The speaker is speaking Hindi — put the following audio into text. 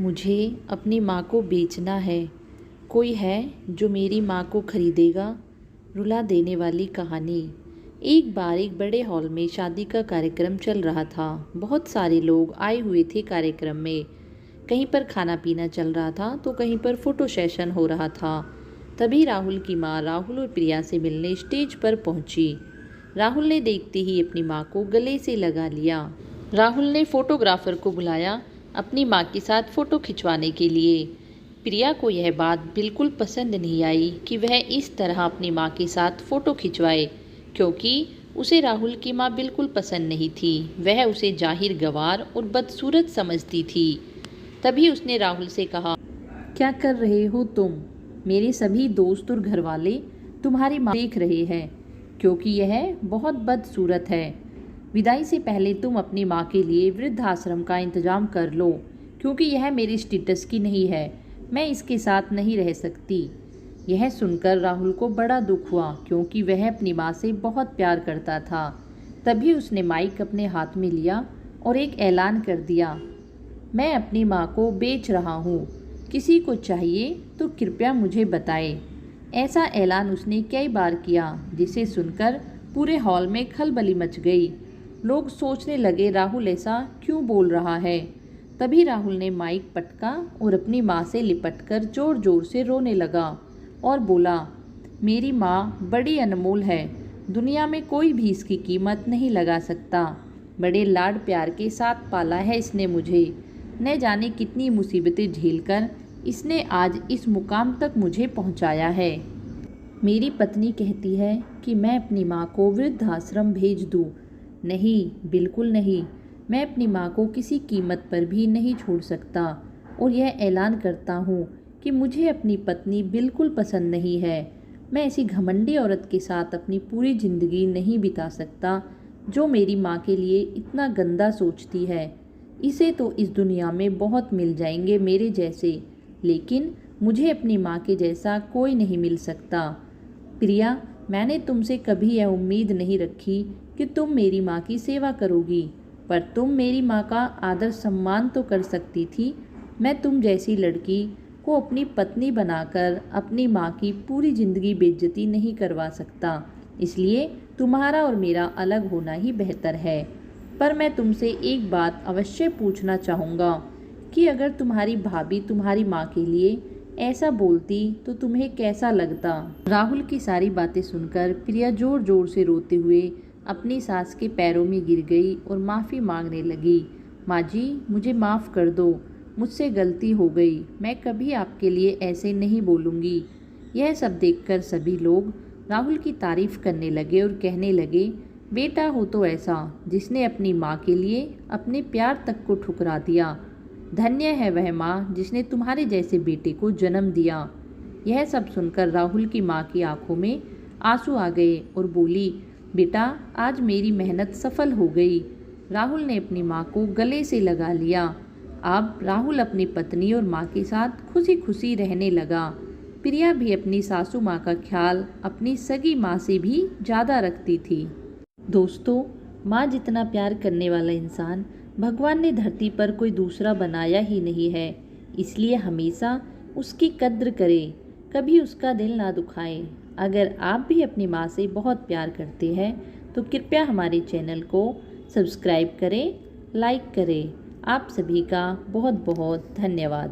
मुझे अपनी माँ को बेचना है। कोई है जो मेरी माँ को खरीदेगा? रुला देने वाली कहानी। एक बार एक बड़े हॉल में शादी का कार्यक्रम चल रहा था। बहुत सारे लोग आए हुए थे कार्यक्रम में। कहीं पर खाना पीना चल रहा था तो कहीं पर फोटो सेशन हो रहा था। तभी राहुल की माँ राहुल और प्रिया से मिलने स्टेज पर पहुंची। राहुल ने देखते ही अपनी माँ को गले से लगा लिया। राहुल ने फोटोग्राफर को बुलाया अपनी माँ के साथ फ़ोटो खिंचवाने के लिए। प्रिया को यह बात बिल्कुल पसंद नहीं आई कि वह इस तरह अपनी माँ के साथ फ़ोटो खिंचवाए, क्योंकि उसे राहुल की माँ बिल्कुल पसंद नहीं थी। वह उसे जाहिर गंवार और बदसूरत समझती थी। तभी उसने राहुल से कहा, क्या कर रहे हो तुम? मेरे सभी दोस्त और घर वाले तुम्हारी माँ देख रहे हैं, क्योंकि यह बहुत बदसूरत है। विदाई से पहले तुम अपनी माँ के लिए वृद्धाश्रम का इंतजाम कर लो, क्योंकि यह मेरे स्टेटस की नहीं है। मैं इसके साथ नहीं रह सकती। यह सुनकर राहुल को बड़ा दुख हुआ, क्योंकि वह अपनी माँ से बहुत प्यार करता था। तभी उसने माइक अपने हाथ में लिया और एक ऐलान कर दिया, मैं अपनी माँ को बेच रहा हूँ। किसी को चाहिए तो कृपया मुझे बताए। ऐसा ऐलान उसने कई बार किया, जिसे सुनकर पूरे हॉल में खलबली मच गई। लोग सोचने लगे, राहुल ऐसा क्यों बोल रहा है? तभी राहुल ने माइक पटका और अपनी माँ से लिपटकर जोर जोर से रोने लगा और बोला, मेरी माँ बड़ी अनमोल है। दुनिया में कोई भी इसकी कीमत नहीं लगा सकता। बड़े लाड प्यार के साथ पाला है इसने मुझे। न जाने कितनी मुसीबतें झेलकर इसने आज इस मुकाम तक मुझे पहुँचाया है। मेरी पत्नी कहती है कि मैं अपनी माँ को वृद्धाश्रम भेज दूँ। नहीं, बिल्कुल नहीं। मैं अपनी माँ को किसी कीमत पर भी नहीं छोड़ सकता। और यह ऐलान करता हूँ कि मुझे अपनी पत्नी बिल्कुल पसंद नहीं है। मैं ऐसी घमंडी औरत के साथ अपनी पूरी ज़िंदगी नहीं बिता सकता, जो मेरी माँ के लिए इतना गंदा सोचती है। इसे तो इस दुनिया में बहुत मिल जाएंगे मेरे जैसे, लेकिन मुझे अपनी माँ के जैसा कोई नहीं मिल सकता। प्रिया, मैंने तुमसे कभी यह उम्मीद नहीं रखी कि तुम मेरी माँ की सेवा करोगी, पर तुम मेरी माँ का आदर सम्मान तो कर सकती थी। मैं तुम जैसी लड़की को अपनी पत्नी बनाकर अपनी माँ की पूरी ज़िंदगी बेइज्जती नहीं करवा सकता। इसलिए तुम्हारा और मेरा अलग होना ही बेहतर है। पर मैं तुमसे एक बात अवश्य पूछना चाहूँगा कि अगर तुम्हारी भाभी तुम्हारी माँ के लिए ऐसा बोलती तो तुम्हें कैसा लगता? राहुल की सारी बातें सुनकर प्रिया जोर जोर से रोते हुए अपनी सास के पैरों में गिर गई और माफ़ी मांगने लगी। माँ जी, मुझे माफ़ कर दो। मुझसे गलती हो गई। मैं कभी आपके लिए ऐसे नहीं बोलूँगी। यह सब देखकर सभी लोग राहुल की तारीफ करने लगे और कहने लगे, बेटा हो तो ऐसा, जिसने अपनी माँ के लिए अपने प्यार तक को ठुकरा दिया। धन्य है वह माँ जिसने तुम्हारे जैसे बेटे को जन्म दिया। यह सब सुनकर राहुल की माँ की आंखों में आंसू आ गए और बोली, बेटा, आज मेरी मेहनत सफल हो गई। राहुल ने अपनी माँ को गले से लगा लिया। अब राहुल अपनी पत्नी और माँ के साथ खुशी खुशी रहने लगा। प्रिया भी अपनी सासू माँ का ख्याल अपनी सगी माँ से भी ज़्यादा रखती थी। दोस्तों, माँ जितना प्यार करने वाला इंसान भगवान ने धरती पर कोई दूसरा बनाया ही नहीं है। इसलिए हमेशा उसकी कद्र करें, कभी उसका दिल ना दुखाएं। अगर आप भी अपनी माँ से बहुत प्यार करते हैं तो कृपया हमारे चैनल को सब्सक्राइब करें, लाइक करें। आप सभी का बहुत बहुत धन्यवाद।